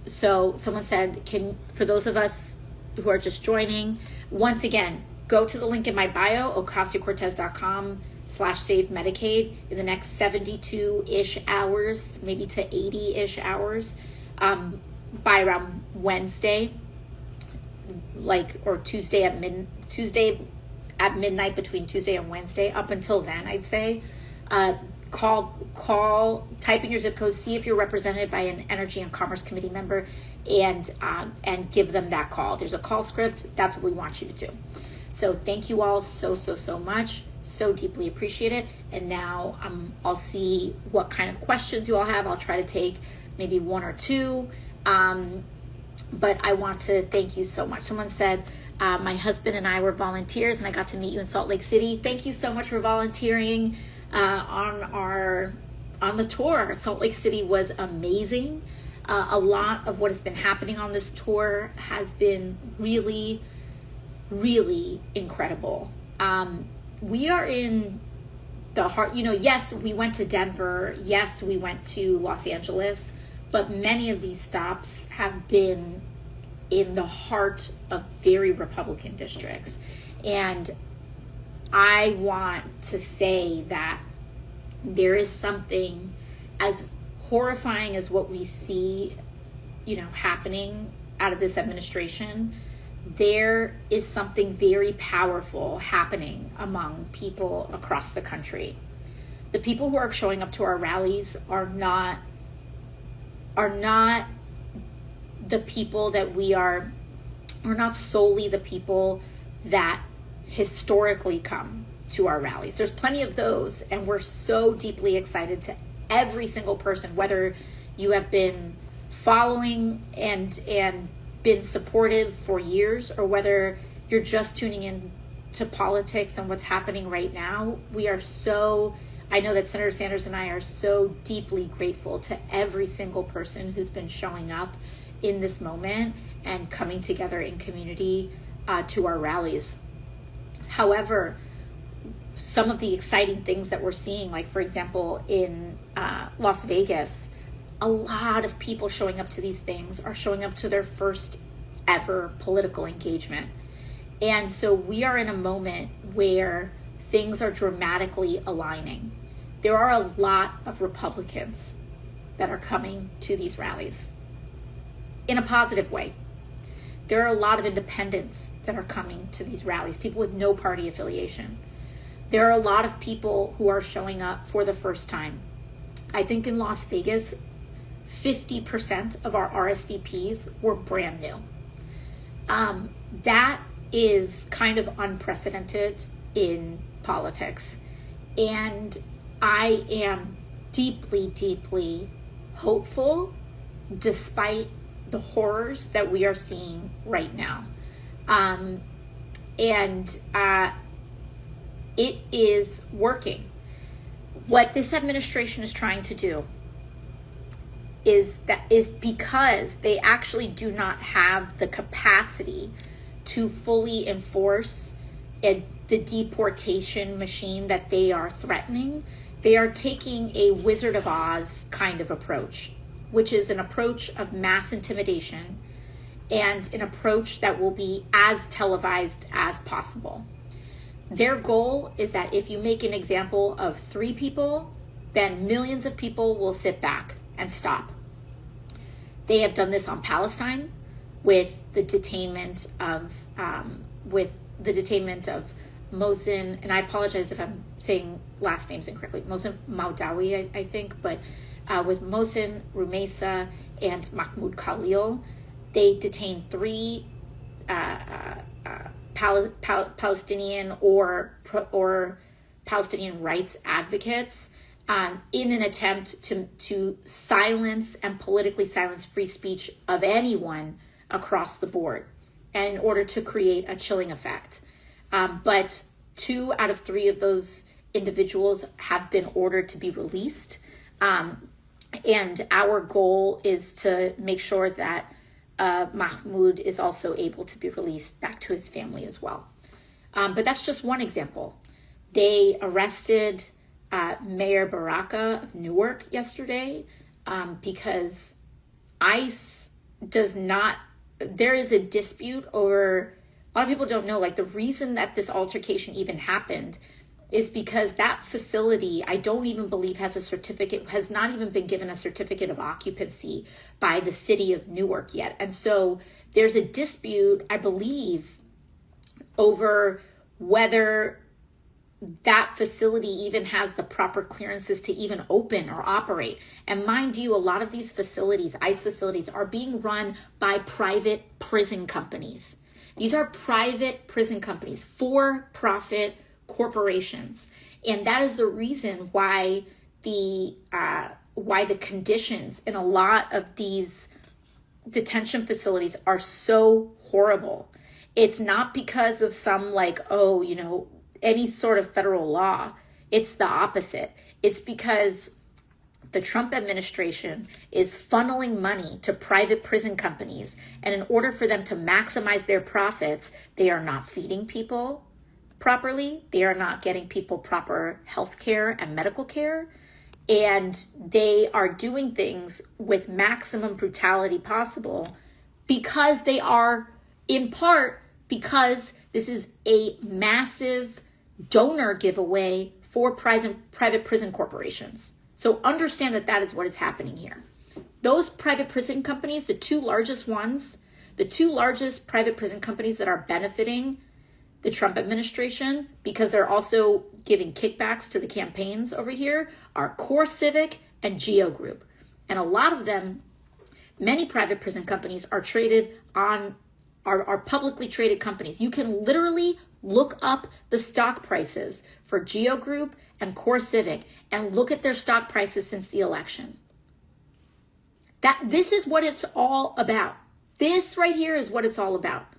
So someone said, for those of us who are just joining, once again, go to the link in my bio, ocasio-cortez.com/save Medicaid. In the next 72-ish hours, maybe to 80-ish hours, by around Wednesday, or Tuesday at midnight, between Tuesday and Wednesday. Up until then, I'd say, call, type in your zip code, see if you're represented by an Energy and Commerce Committee member, and give them that call. There's a call script. That's what we want you to do. So thank you all so much. So deeply appreciate it. And now I'll see what kind of questions you all have. I'll try to take maybe one or two. But I want to thank you so much. Someone said, my husband and I were volunteers and I got to meet you in Salt Lake City. Thank you so much for volunteering on the tour. Salt Lake City was amazing. A lot of what has been happening on this tour has been really, really incredible. We are in the heart, yes, we went to Denver. Yes, we went to Los Angeles, but many of these stops have been in the heart of very Republican districts. And I want to say that there is something as horrifying as what we see, happening out of this administration. There is something very powerful happening among people across the country. The people who are showing up to our rallies are not the people that we're not solely the people that historically come to our rallies. There's plenty of those, and we're so deeply excited to every single person, whether you have been following and been supportive for years, or whether you're just tuning in to politics and what's happening right now. I know that Senator Sanders and I are so deeply grateful to every single person who's been showing up in this moment and coming together in community to our rallies. However, some of the exciting things that we're seeing, like for example in Las Vegas, a lot of people showing up to these things are showing up to their first ever political engagement. And so we are in a moment where things are dramatically aligning. There are a lot of Republicans that are coming to these rallies in a positive way. There are a lot of independents that are coming to these rallies, people with no party affiliation. There are a lot of people who are showing up for the first time. I think in Las Vegas, 50% of our RSVPs were brand new. That is kind of unprecedented in politics. And I am deeply, deeply hopeful despite the horrors that we are seeing right now. It is working. What this administration is trying to do is because they actually do not have the capacity to fully enforce the deportation machine that they are threatening. They are taking a Wizard of Oz kind of approach, which is an approach of mass intimidation and an approach that will be as televised as possible. Their goal is that if you make an example of 3 people, then millions of people will sit back and stop. They have done this on Palestine with the detainment of Mohsen, and I apologize if I'm saying last names incorrectly, Mohsen Maudawi, I think, but with Mohsen, Rumeysa, and Mahmoud Khalil, they detained 3 Palestinian or Palestinian rights advocates in an attempt to silence and politically silence free speech of anyone across the board, and in order to create a chilling effect. But 2 out of 3 of those individuals have been ordered to be released. And our goal is to make sure that Mahmoud is also able to be released back to his family as well. But that's just one example. They arrested Mayor Baraka of Newark yesterday because ICE does not, there is a dispute over, a lot of people don't know, like the reason that this altercation even happened is because that facility, I don't even believe has a certificate, has not even been given a certificate of occupancy by the city of Newark yet. And so there's a dispute, I believe, over whether that facility even has the proper clearances to even open or operate. And mind you, a lot of these facilities, ICE facilities, are being run by private prison companies. These are private prison companies, for-profit corporations. And that is the reason why the conditions in a lot of these detention facilities are so horrible. It's not because of some any sort of federal law. It's the opposite. It's because the Trump administration is funneling money to private prison companies. And in order for them to maximize their profits, they are not feeding people properly. They are not getting people proper health care and medical care. And they are doing things with maximum brutality possible because they are, in part, because this is a massive donor giveaway for private prison corporations. So understand that that is what is happening here. Those private prison companies, the two largest private prison companies that are benefiting the Trump administration, because they're also giving kickbacks to the campaigns over here, are Core Civic and Geo Group. And a lot of them, many private prison companies are traded on, are publicly traded companies. You can literally look up the stock prices for Geo Group and Core Civic and look at their stock prices since the election. This is what it's all about. This right here is what it's all about.